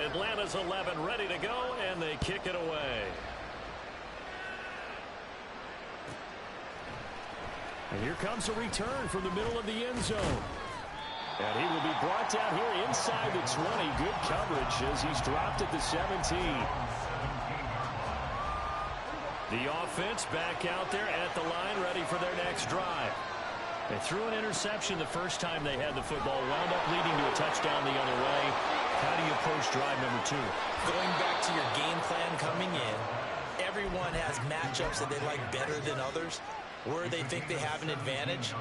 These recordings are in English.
Atlanta's 11 ready to go, and they kick it away. And here comes a return from the middle of the end zone. And he will be brought down here inside the 20. Good coverage as he's dropped at the 17. The offense back out there at the line, ready for their next drive. They threw an interception the first time they had the football, wound up leading to a touchdown the other way. How do you approach drive number 2? Going back to your game plan coming in, everyone has matchups that they like better than others. Where they think they have an advantage,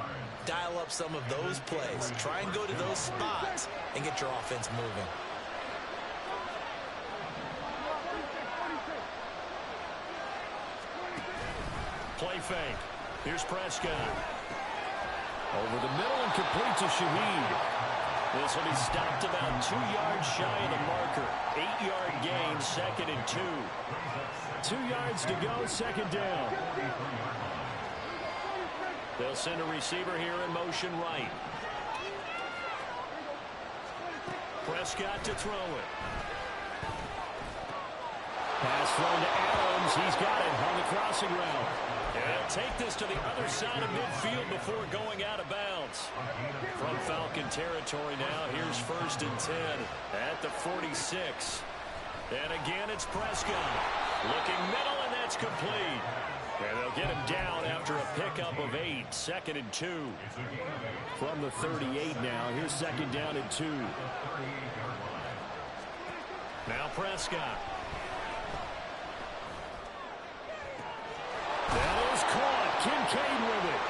dial up some of those plays. Try and go to those spots and get your offense moving. Play fake. Here's Prescott. Over the middle and complete to Shaheed. This will be stopped about 2 yards shy of the marker. 8-yard gain, 2nd and 2. 2 yards to go, 2nd down. They'll send a receiver here in motion right. Prescott to throw it. Pass thrown to Adams. He's got it on the crossing route. And he'll take this to the other side of midfield before going out of bounds. From Falcon territory now, here's 1st and 10 at the 46. And again, it's Prescott. Looking middle, and that's complete. And they'll get him down after a pickup of 8. 2nd and 2. From the 38 now. Here's 2nd down and 2. Now Prescott. That is caught. Kincaid with it.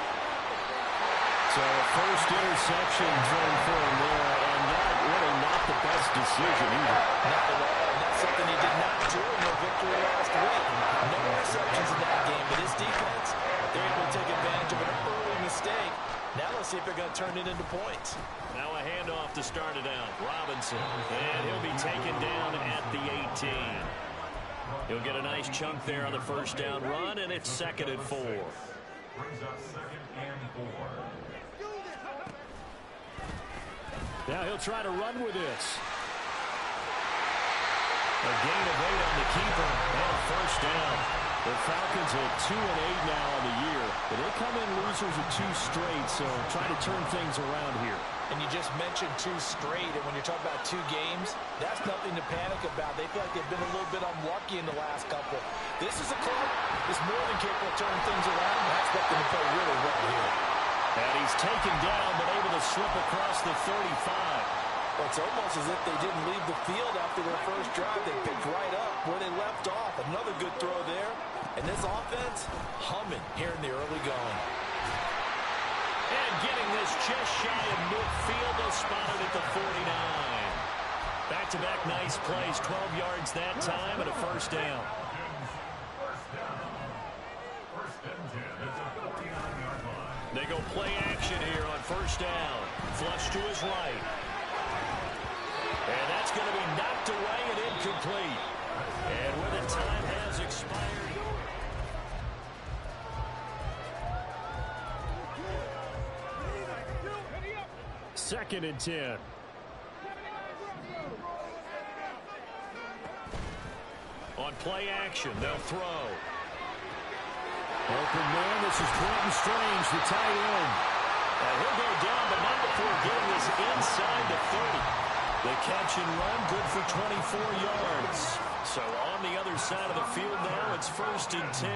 So a first interception thrown for him there, and that really not the best decision either. Not at all. And that's something he did not do in their victory last week. No interceptions in that game, but his defense, they're able to take advantage of an early mistake. Now let's see if they're going to turn it into points. Now a handoff to start it out. Robinson, and he'll be taken down at the 18. He'll get a nice chunk there on the first down run, and it's 2nd and 4. Now he'll try to run with this. A gain of 8 on the keeper, and a first down. The Falcons are 2-8 now on the year, but they come in losers of 2 straight, so try to turn things around here. And you just mentioned 2 straight, and when you're talking about 2 games, that's nothing to panic about. They feel like they've been a little bit unlucky in the last couple. This is a club that's more than capable of turning things around, and I expect them to play really well here. And he's taken down, but able to slip across the 35. Well, it's almost as if they didn't leave the field after their first drive. They picked right up where they left off. Another good throw there. And this offense humming here in the early going. And getting this just shy of midfield. They'll spot it at the 49. Back-to-back nice plays. 12 yards that time and a first down. They go play action here on first down. Flush to his right. And that's going to be knocked away and incomplete. And where the time has expired. 2nd and 10. On play action, they'll throw. Open man, this is Quentin Strange, the tight end. And he'll go down, but not before getting this inside the 30. The catch and run, good for 24 yards. So on the other side of the field now, it's 1st and 10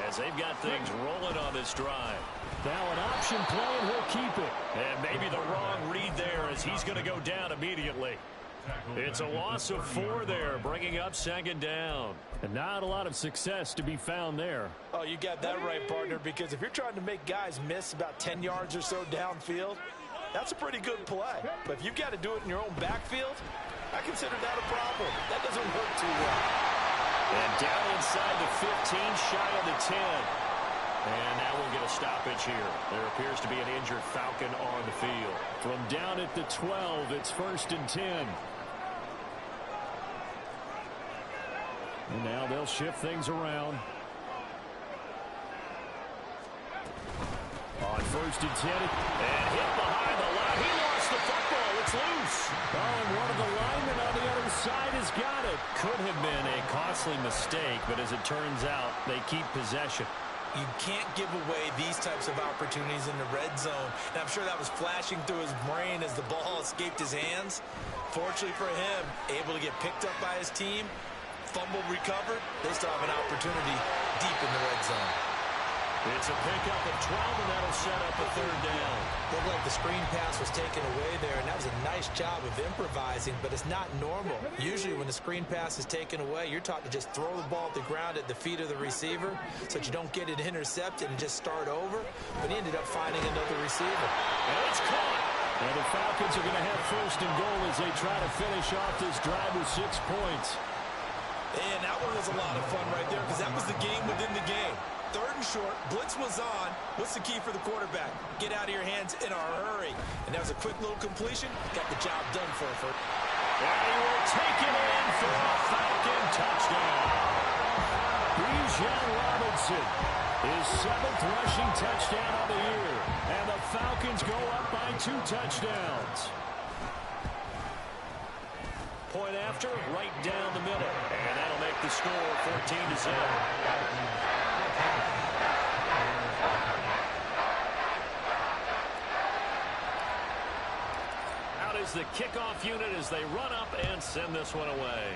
as they've got things rolling on this drive. Now an option play, and he'll keep it. And maybe the wrong read there as he's going to go down immediately. It's a loss of 4 there, bringing up 2nd down. And not a lot of success to be found there. Oh, you got that right, partner, because if you're trying to make guys miss about 10 yards or so downfield, that's a pretty good play. But if you've got to do it in your own backfield, I consider that a problem. That doesn't work too well. And down inside the 15, shy of the 10. And now we'll get a stoppage here. There appears to be an injured Falcon on the field. From down at the 12, it's 1st and 10. And now they'll shift things around. On 1st and 10. And hit behind the line. He lost the football. It's loose. Oh, and one of the linemen on the other side has it could have been a costly mistake, but as it turns out, they keep possession. You can't give away these types of opportunities in the red zone. And I'm sure that was flashing through his brain as the ball escaped his hands. Fortunately for him, able to get picked up by his team, fumbled, recovered. They still have an opportunity deep in the red zone. It's a pickup of 12, and that'll set up a third down. Looked like the screen pass was taken away there, and that was a nice job of improvising, but it's not normal. Usually when the screen pass is taken away, you're taught to just throw the ball at the ground at the feet of the receiver so that you don't get it intercepted and just start over. But he ended up finding another receiver. And it's caught. And the Falcons are going to have first and goal as they try to finish off this drive with 6 points. And that one was a lot of fun right there because that was the game within the game. Third and short, blitz was on. What's the key for the quarterback? Get out of your hands in a hurry. And that was a quick little completion. Got the job done for him. And he will take it in for a Falcon touchdown. Bijan Robinson, his 7th rushing touchdown of the year. And the Falcons go up by 2 touchdowns. Point after, right down the middle. And that'll make the score 14-7. Out is the kickoff unit as they run up and send this one away.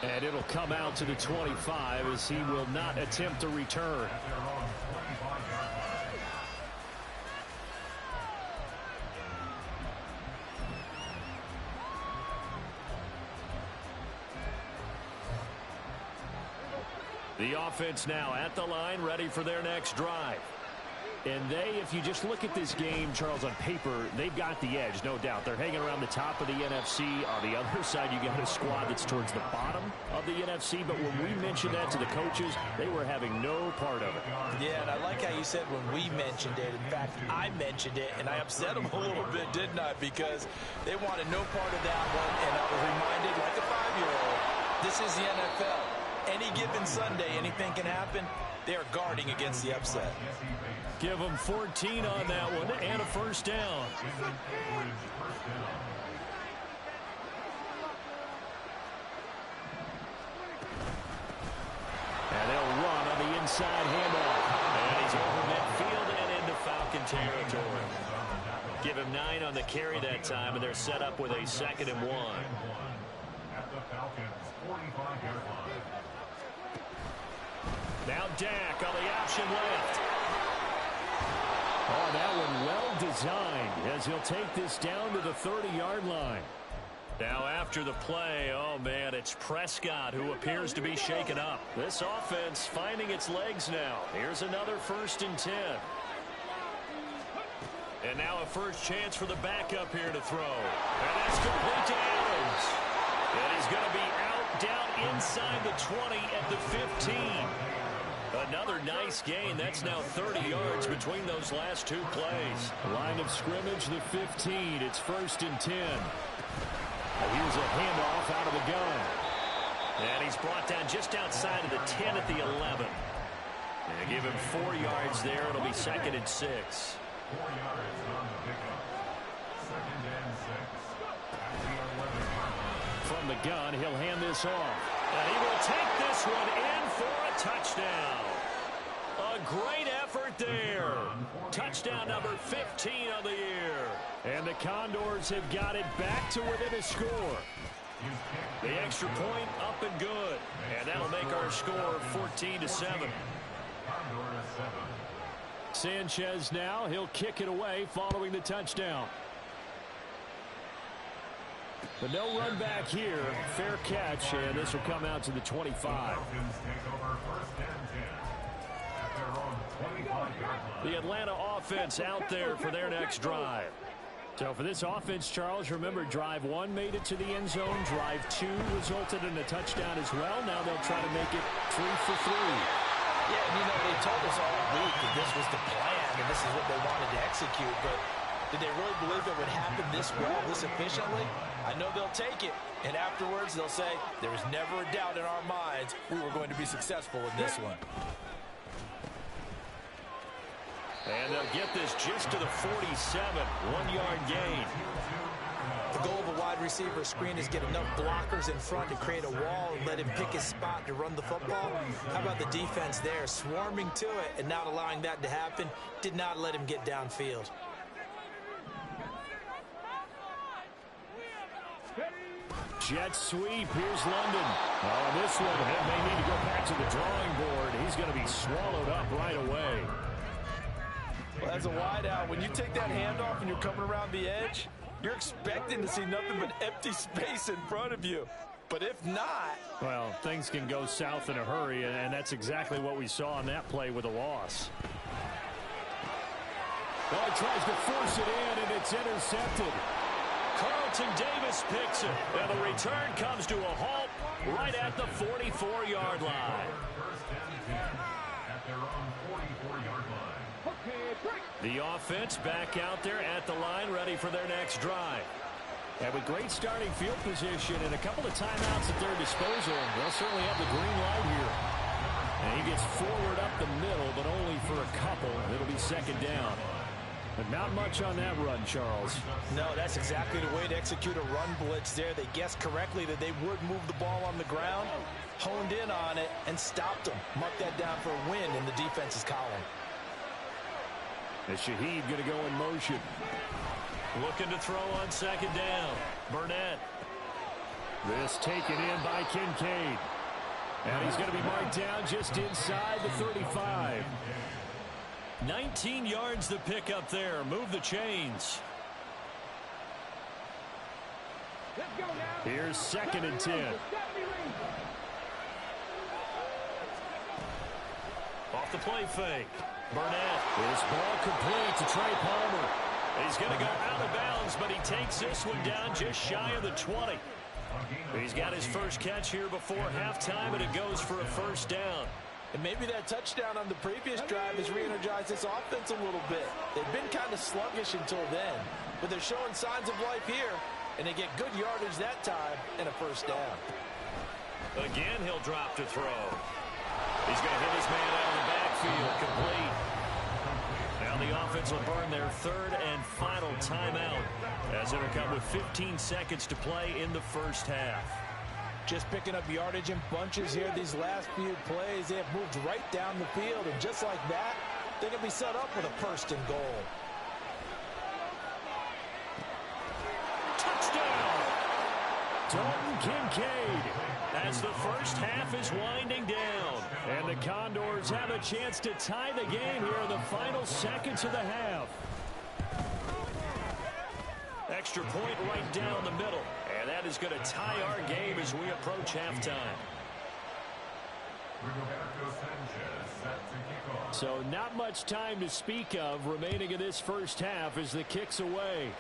And it'll come out to the 25 as he will not attempt to return. The offense now at the line, ready for their next drive. And they, if you just look at this game, Charles, on paper, they've got the edge, no doubt. They're hanging around the top of the NFC. On the other side, you got a squad that's towards the bottom of the NFC. But when we mentioned that to the coaches, they were having no part of it. Yeah, and I like how you said when we mentioned it. In fact, I mentioned it, and I upset them a little bit, didn't I? Because they wanted no part of that one, and I was reminded, like a 5-year-old, this is the NFL. Any given Sunday, anything can happen. They are guarding against the upset. Give them 14 on that one and a first down. And they'll run on the inside handoff. And he's over midfield and into Falcon territory. Give him 9 on the carry that time, and they're set up with a 2nd and 1. At the Falcons' 45-yard line. Now Dak on the option left. Oh, that one well designed as he'll take this down to the 30-yard line. Now after the play, oh man, it's Prescott who appears to be shaken up. This offense finding its legs now. Here's another 1st and 10. And now a first chance for the backup here to throw. And that's complete to Adams. And he's going to be out down inside the 20 at the 15. Another nice gain. That's now 30 yards between those last 2 plays. Line of scrimmage, the 15. It's 1st and 10. Here's a handoff out of the gun. And he's brought down just outside of the 10 at the 11. And give him 4 yards there. It'll be 2nd and 6. 4 yards on the pickup. 2nd and 6. At the 11. From the gun, he'll hand this off. And he will take this one in for a touchdown. A great effort there. Touchdown number 15 of the year. And the Condors have got it back to within a score. The extra point up and good. And that'll make our score 14-7. Sanchez now, he'll kick it away following the touchdown. But no run back here. Fair catch, and this will come out to the 25. The Atlanta offense out there for their next drive. So for this offense, Charles, remember drive 1 made it to the end zone. Drive 2 resulted in a touchdown as well. Now they'll try to make it 3 for 3. Yeah, and you know, they told us all week that this was the plan and this is what they wanted to execute, but did they really believe it would happen this well, this efficiently? I know they'll take it, and afterwards they'll say, there was never a doubt in our minds we were going to be successful in this one. And they'll get this just to the 47. 1-yard gain. The goal of a wide receiver screen is get enough blockers in front to create a wall and let him pick his spot to run the football. How about the defense there, swarming to it and not allowing that to happen? Did not let him get downfield. Jet sweep. Here's London. Oh, this one may need to go back to the drawing board. He's going to be swallowed up right away. Well, as a wideout, when you take that handoff and you're coming around the edge, you're expecting to see nothing but empty space in front of you. But if not... Well, things can go south in a hurry, and that's exactly what we saw on that play with a loss. Oh, he tries to force it in, and it's intercepted. Carlton Davis picks it, and the return comes to a halt right at the 44-yard line. The offense back out there at the line, ready for their next drive. And with great starting field position and a couple of timeouts at their disposal, they'll certainly have the green light here. And he gets forward up the middle, but only for a couple. It'll be second down. But not much on that run, Charles. No, that's exactly the way to execute a run blitz there. They guessed correctly that they would move the ball on the ground, honed in on it, and stopped them. Mark that down for a win in the defense's column. And Shaheed going to go in motion. Looking to throw on second down. Burnett. This taken in by Kincaid. And he's going to be marked down just inside the 35. 19 yards to pick up there. Move the chains. Here's second and 10. Off the play fake. Burnett. His ball complete to Trey Palmer. He's going to go out of bounds, but he takes this one down just shy of the 20. He's got his first catch here before halftime, and it goes for a first down. And maybe that touchdown on the previous drive has re-energized this offense a little bit. They've been kind of sluggish until then, but they're showing signs of life here, and they get good yardage that time and a first down. Again, he'll drop to throw. He's going to hit his man out of the backfield, complete. Now the offense will burn their third and final timeout as it'll come with 15 seconds to play in the first half. Just picking up yardage in bunches here these last few plays. They have moved right down the field, and just like that, they can be set up with a first and goal. Touchdown! Dalton Kincaid as the first half is winding down. And the Condors have a chance to tie the game here in the final seconds of the half. Extra point right down the middle. And that is going to tie our game as we approach halftime. So not much time to speak of remaining in this first half as the kick's away.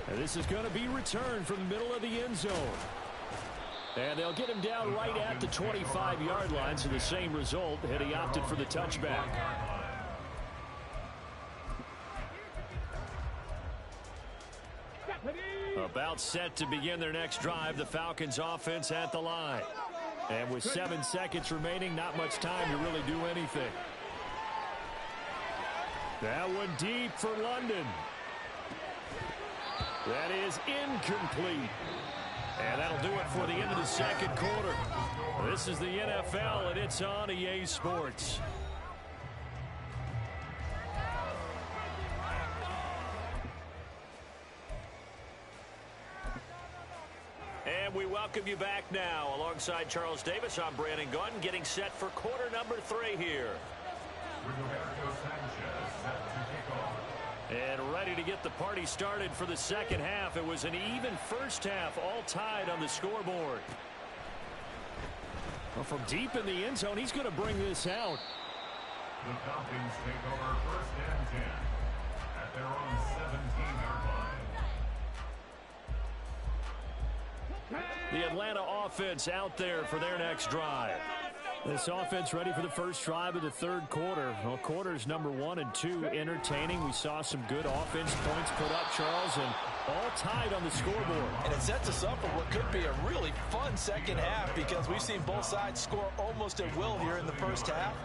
And this is going to be returned from the middle of the end zone. And they'll get him down right at the 25-yard line, so the same result, and he opted for the touchback. About set to begin their next drive, the Falcons offense at the line. And with 7 seconds remaining, not much time to really do anything. That one deep for London. That is incomplete. And that'll do it for the end of the second quarter. This is the NFL, and it's on EA Sports. And we welcome you back now. Alongside Charles Davis, I'm Brandon Gaudin, getting set for quarter number 3 here. And ready to get the party started for the second half. It was an even first half, all tied on the scoreboard. Well, from deep in the end zone, he's going to bring this out. The Falcons take over first and 10 at their own 17-yard line. The Atlanta offense out there for their next drive. This offense ready for the first drive of the third quarter. Well, quarters number 1 and 2 entertaining. We saw some good offense points put up, Charles, and all tied on the scoreboard. And it sets us up for what could be a really fun second half because we've seen both sides score almost at will here in the first half.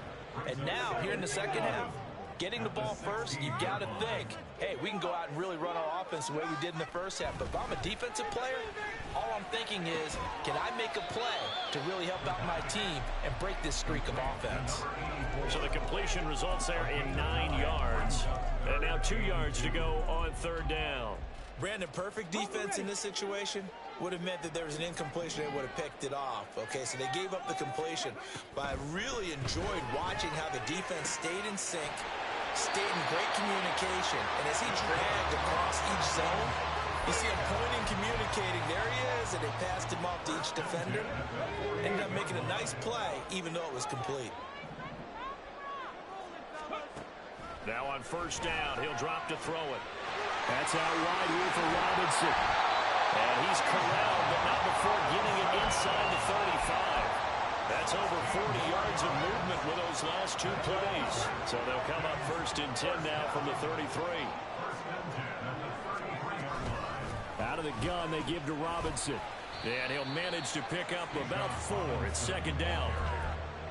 And now, here in the second half, getting the ball first, you've got to think, hey, we can go out and really run our offense the way we did in the first half. But if I'm a defensive player, all I'm thinking is, can I make a play to really help out my team and break this streak of offense? So the completion results there in 9 yards. And now 2 yards to go on third down. Brandon, perfect defense in this situation would have meant that there was an incompletion. They would have picked it off. Okay, so they gave up the completion. But I really enjoyed watching how the defense stayed in sync, stayed in great communication. And as he dragged across each zone, you see him pointing, communicating. There he is, and they passed him off to each defender. Ended up making a nice play, even though it was complete. Now on first down, he'll drop to throw it. That's out wide here for Robinson. And he's corralled, but not before getting it inside the 35. That's over 40 yards of movement with those last 2 plays. So they'll come up first and 10 now from the 33. Out of the gun, they give to Robinson. And he'll manage to pick up about 4. It's second down.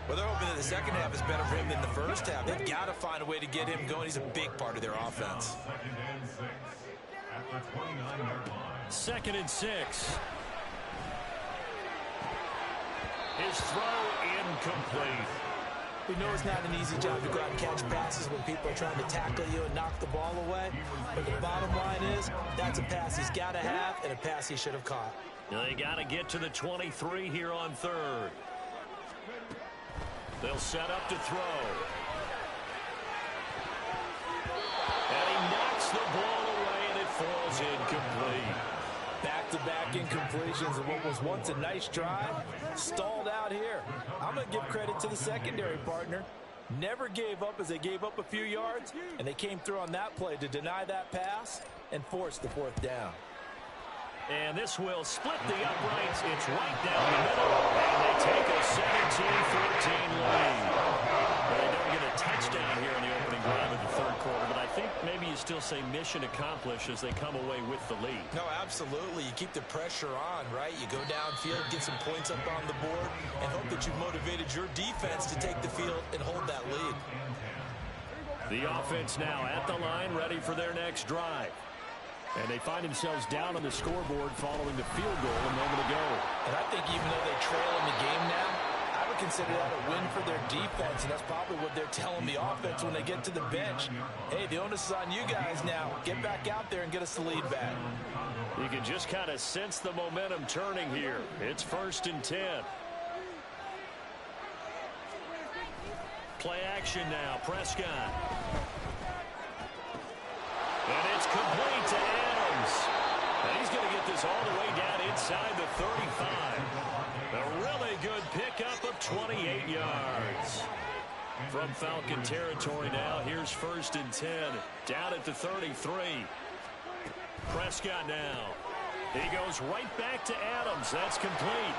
Well, they're hoping that the second half is better for him than the first half. They've got to find a way to get him going. He's a big part of their offense. Second and 6. His throw incomplete. We know it's not an easy job to go out and catch passes when people are trying to tackle you and knock the ball away. But the bottom line is, that's a pass he's got to have and a pass he should have caught. They got to get to the 23 here on third. They'll set up to throw. And he knocks the ball away, and it falls incomplete. Back-to-back incompletions of what was once a nice drive, stalled out here. I'm going to give credit to the secondary partner. Never gave up as they gave up a few yards, and they came through on that play to deny that pass and force the 4th down. And this will split the uprights. It's right down the middle. And they take a 17-14 lead. Well, they don't get a touchdown here in the opening drive of the third quarter, but I think maybe you still say mission accomplished as they come away with the lead. No, absolutely. You keep the pressure on, right? You go downfield, get some points up on the board, and hope that you've motivated your defense to take the field and hold that lead. The offense now at the line, ready for their next drive. And they find themselves down on the scoreboard following the field goal a moment ago. And I think even though they trail in the game now, I would consider that a win for their defense, and that's probably what they're telling the offense when they get to the bench. Hey, the onus is on you guys now. Get back out there and get us the lead back. You can just kind of sense the momentum turning here. It's first and 10. Play action now, Prescott. And it's complete to Adams. And he's going to get this all the way down inside the 35. A really good pickup of 28 yards. From Falcon territory now, here's first and 10. Down at the 33. Prescott now. He goes right back to Adams. That's complete.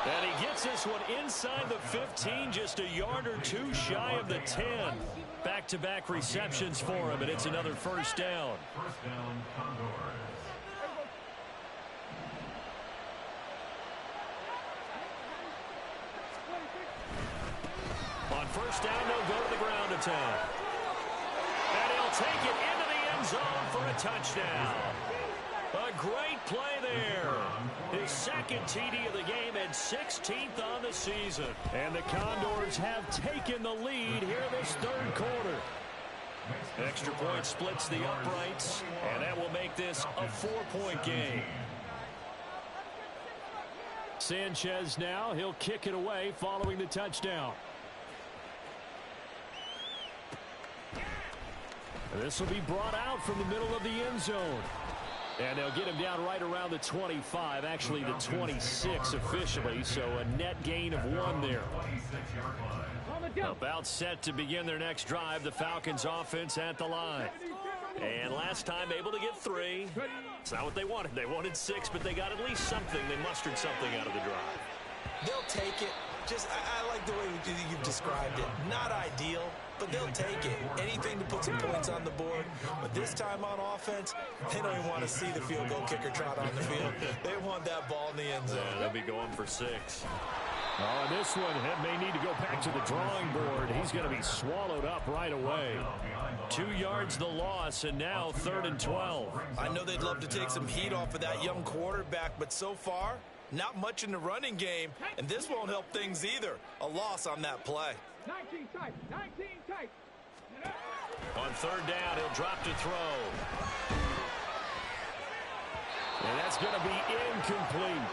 And he gets this one inside the 15, just a yard or 2 shy of the 10. Back-to-back receptions for him, and it's another first down. First down, Condors. On first down, they'll go to the ground attack. And he'll take it into the end zone for a touchdown. A great play there. His second TD of the game and 16th on the season. And the Condors have taken the lead here this third quarter. Extra point splits the uprights, and that will make this a 4-point game. Sanchez now, he'll kick it away following the touchdown. And this will be brought out from the middle of the end zone. And they'll get him down right around the 25, actually the 26 officially, so a net gain of 1 there. About set to begin their next drive, the Falcons offense at the line. And last time able to get 3. It's not what they wanted. They wanted 6, but they got at least something. They mustered something out of the drive. They'll take it. Just, I like the way you've described it. Not ideal, but they'll take it. Anything to put some points on the board. But this time on offense, they don't even want to see the field goal kicker trot on the field. They want that ball in the end zone. Yeah, they'll be going for 6. Oh, and this one may need to go back to the drawing board. He's going to be swallowed up right away. 2 yards the loss, and now 3rd and 12. I know they'd love to take some heat off of that young quarterback, but so far, not much in the running game, and this won't help things either. A loss on that play. 19 tight, 19 tight. On 3rd down, he'll drop to throw. And that's going to be incomplete.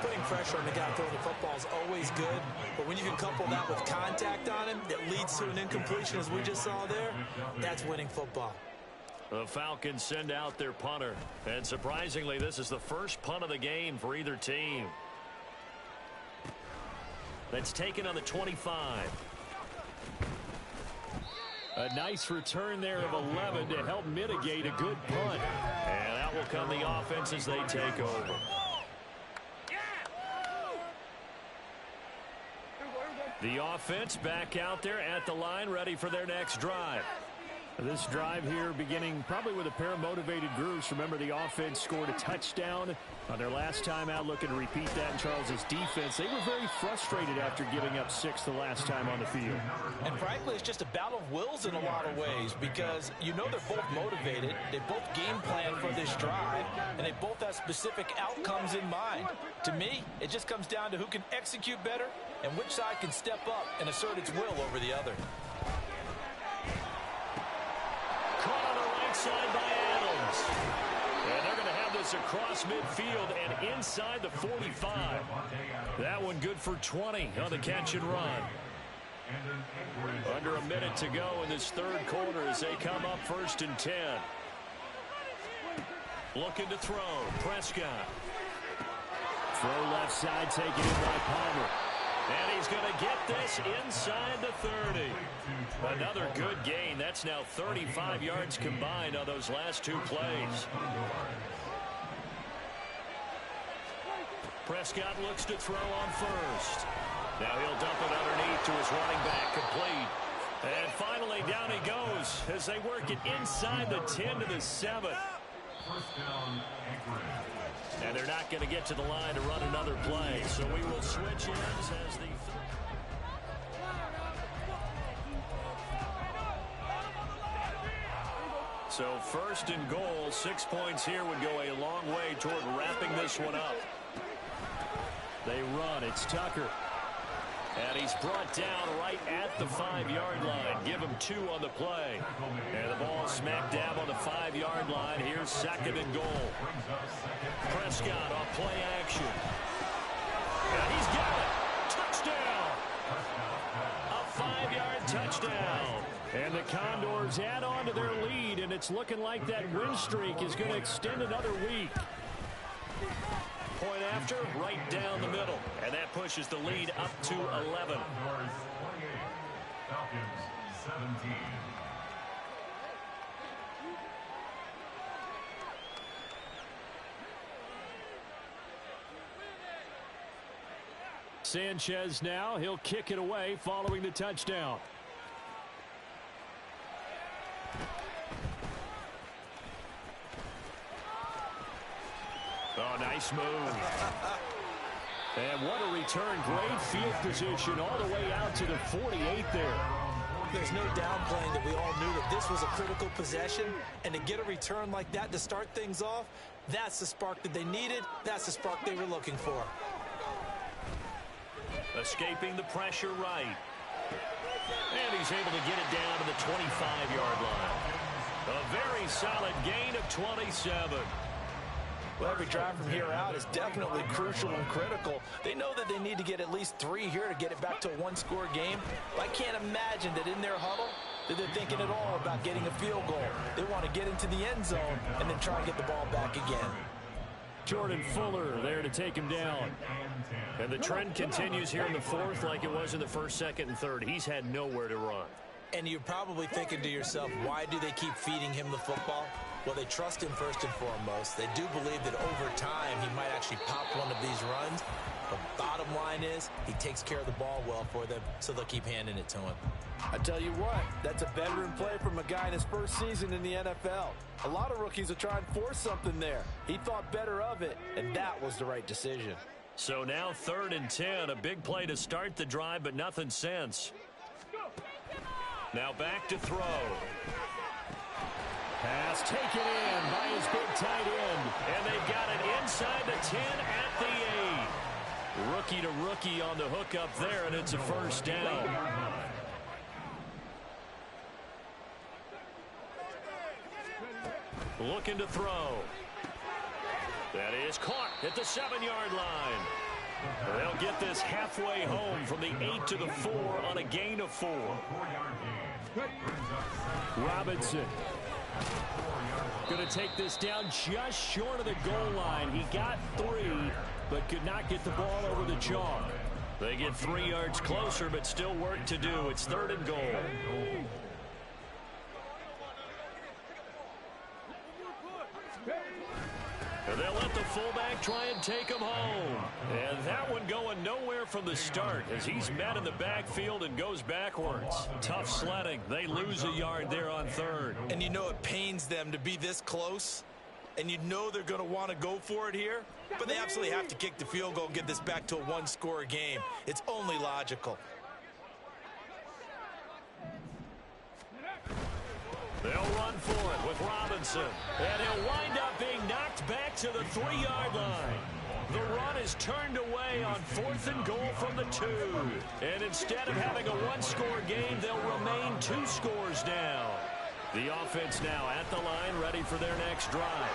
Putting pressure on the guy throwing the football is always good, but when you can couple that with contact on him that leads to an incompletion, as we just saw there, that's winning football. The Falcons send out their punter. And surprisingly, this is the first punt of the game for either team. That's taken on the 25. A nice return there of 11 to help mitigate a good punt. And that will come the offense as they take over. The offense back out there at the line, ready for their next drive. This drive here beginning probably with a pair of motivated groups. Remember, the offense scored a touchdown on their last time out, looking to repeat that in Charles's defense. They were very frustrated after giving up 6 the last time on the field. And frankly, it's just a battle of wills in a lot of ways, because you know they're both motivated, they both game plan for this drive, and they both have specific outcomes in mind. To me, it just comes down to who can execute better and which side can step up and assert its will over the other. Caught on the right side by Adams. And they're going to have this across midfield and inside the 45. That one good for 20 on the catch and run. Under a minute to go in this 3rd quarter as they come up 1st and 10. Looking to throw. Prescott. Throw left side, taken in by Palmer. And he's going to get this inside the 30. Another good gain. That's now 35 yards combined on those last 2 plays. Prescott looks to throw on 1st. Now he'll dump it underneath to his running back, complete. And finally down he goes as they work it inside the 10 to the 7. And they're not going to get to the line to run another play. So we will switch ends as the... So 1st and goal, 6 points here would go a long way toward wrapping this one up. They run. It's Tucker. And he's brought down right at the 5-yard line. Give him 2 on the play. And the ball smack dab on the 5-yard line. Here's 2nd and goal. Prescott off play action. And he's got it. Touchdown. A 5-yard touchdown. And the Condors add on to their lead, and it's looking like that win streak is going to extend another week. Point after, right down the middle. And that pushes the lead up to 11. Falcons 17. Sanchez now, he'll kick it away following the touchdown. Oh, nice move. And what a return. Great field position all the way out to the 48 there. There's no downplaying that we all knew that this was a critical possession, and to get a return like that to start things off, that's the spark that they needed. That's the spark they were looking for. Escaping the pressure right. And he's able to get it down to the 25-yard line. A very solid gain of 27. Well, every drive from here out is definitely crucial and critical. They know that they need to get at least 3 here to get it back to a 1-score game. But I can't imagine that in their huddle that they're thinking at all about getting a field goal. They want to get into the end zone and then try and get the ball back again. Jordan Fuller there to take him down. And the trend continues here in the 4th like it was in the 1st, 2nd, and 3rd. He's had nowhere to run. And you're probably thinking to yourself, why do they keep feeding him the football? Well, they trust him first and foremost. They do believe that over time he might actually pop one of these runs. But bottom line is he takes care of the ball well for them, so they'll keep handing it to him. I tell you what, that's a veteran play from a guy in his first season in the NFL. A lot of rookies will try and force something there. He thought better of it, and that was the right decision. So now 3rd and 10, a big play to start the drive, but nothing since. Now back to throw. Pass taken in by his big tight end. And they've got it inside the 10 at the 8. Rookie to rookie on the hook up there, and it's a first down. Looking to throw. That is caught at the 7-yard line. They'll get this halfway home from the 8 to the 4 on a gain of 4. Robinson going to take this down just short of the goal line. He got 3, but could not get the ball over the chalk. They get 3 yards closer, but still work to do. It's 3rd and goal. And they'll let the fullback try and take him home. And that one going nowhere from the start as he's met in the backfield and goes backwards. Tough sledding. They lose a yard there on 3rd. And you know it pains them to be this close. And you know they're going to want to go for it here. But they absolutely have to kick the field goal and get this back to a 1-score game. It's only logical. They'll run for it with Robinson. And he'll wind up being knocked back to the 3-yard line. The run is turned away on 4th and goal from the 2. And instead of having a 1-score game, they'll remain 2 scores down. The offense now at the line, ready for their next drive.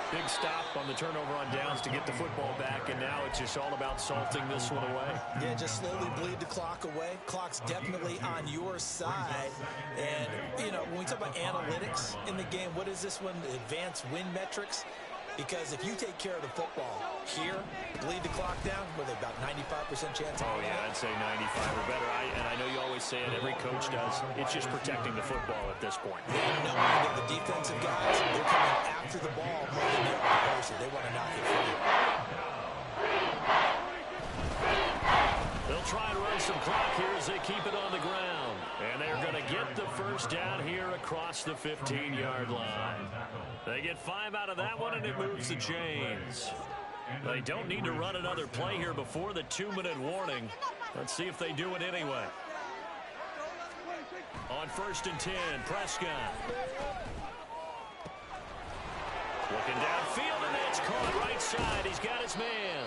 Big stop on the turnover on downs to get the football back, and now it's just all about salting this one away. Yeah, just slowly bleed the clock away. Clock's definitely on your side. And, you know, when we talk about analytics in the game, what is this one? Advanced win metrics? Because if you take care of the football here, bleed the clock down, with about 95% chance. Oh, yeah, I'd say 95 or better. And I know you always say it, every coach does. It's just protecting the football at this point. No, the defensive guys, they're coming after the ball more than they are the person. They want to knock it free. They'll try and run some clock here as they keep it on the ground. And they're going to get the first down here across the 15-yard line. They get 5 out of that one, and it moves the chains. They don't need to run another play here before the 2-minute warning. Let's see if they do it anyway. On 1st and 10, Prescott. Looking downfield, and that's caught right side. He's got his man.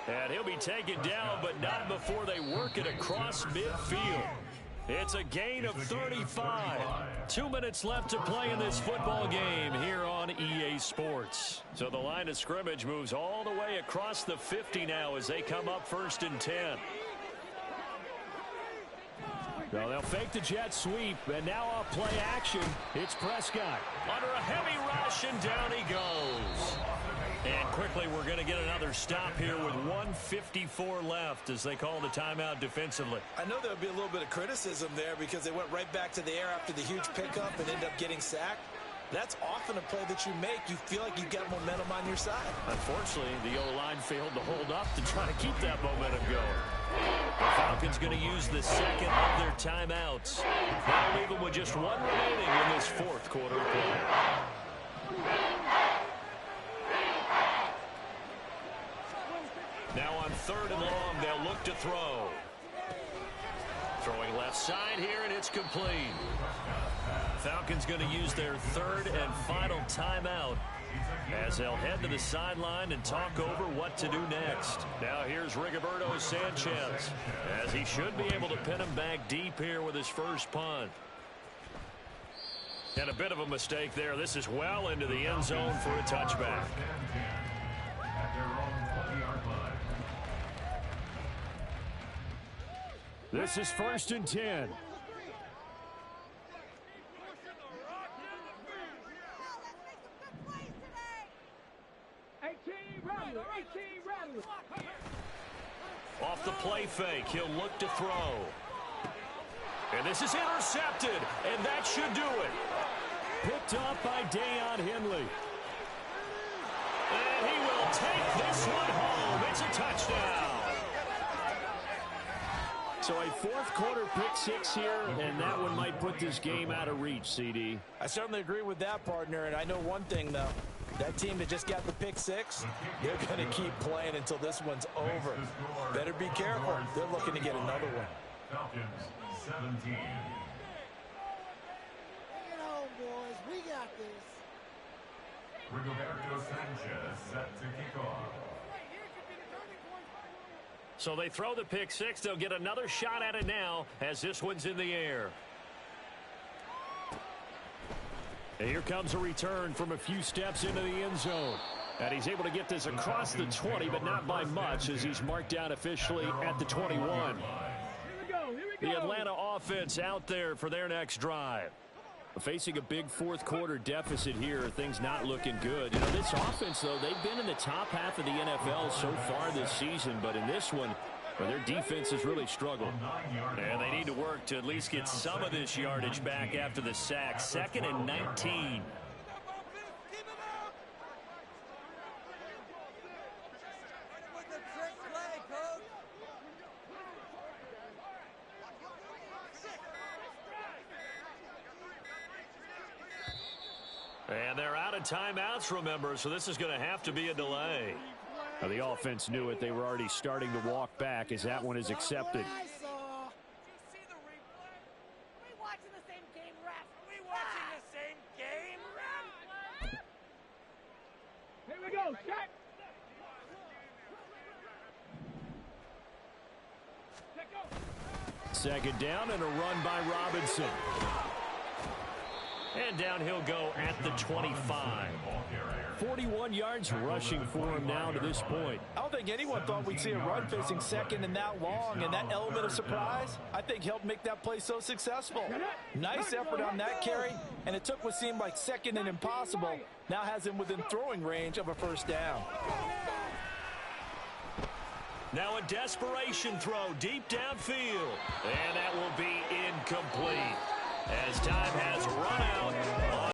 And he'll be taken down, but not before they work it across midfield. It's a gain of 35. 2 minutes left to play in this football game here on EA Sports. So the line of scrimmage moves all the way across the 50 now as they come up 1st and 10. Well, they'll fake the jet sweep, and now off play action, it's Prescott. Under a heavy rush, and down he goes. And quickly, we're going to get another stop here with 1:54 left as they call the timeout defensively. I know there'll be a little bit of criticism there because they went right back to the air after the huge pickup and end up getting sacked. That's often a play that you make. You feel like you've got momentum on your side. Unfortunately, the O-line failed to hold up to try to keep that momentum going. The Falcons going to use the second of their timeouts. They'll leave them with just 1 remaining in this 4th quarter of play. Now on 3rd and long, they'll look to throw. Throwing left side here, and it's complete. Falcons going to use their 3rd and final timeout as they'll head to the sideline and talk over what to do next. Now here's Rigoberto Sanchez, as he should be able to pin him back deep here with his first punt. And a bit of a mistake there. This is well into the end zone for a touchback. This is 1st and 10. Off the play fake, he'll look to throw. And this is intercepted, and that should do it. Picked up by Deion Henley. And he will take this one home. It's a touchdown. So a 4th quarter pick 6 here, and that one might put this game out of reach, CD. I certainly agree with that, partner, and I know one thing, though. That team that just got the pick six, they're going to keep playing until this one's over. Better be careful. They're looking to get another one. Falcons 17. Bring it home, boys. We got this. Rigoberto Sanchez set to kick off. So they throw the pick six. They'll get another shot at it now as this one's in the air. And here comes a return from a few steps into the end zone. And he's able to get this across the 20, but not by much as he's marked down officially at the 21. The Atlanta offense out there for their next drive. Facing a big fourth quarter deficit here, things not looking good. You know, this offense, though, they've been in the top half of the NFL so far this season, but in this one, well, their defense has really struggled. And they need to work to at least get some of this yardage back after the sack. 2nd and 19. And they're out of timeouts, remember, so this is going to have to be a delay. Now, the offense knew it. They were already starting to walk back as that one is accepted. Here we go, check. Second down and a run by Robinson. And down he'll go at the 25. 41 yards rushing for him now to this point. I don't think anyone thought we'd see a run facing second and that long, and that element of surprise, I think, helped make that play so successful. Nice effort on that carry, and it took what seemed like second and impossible. Now has him within throwing range of a first down. Now a desperation throw deep downfield. And that will be incomplete. As time has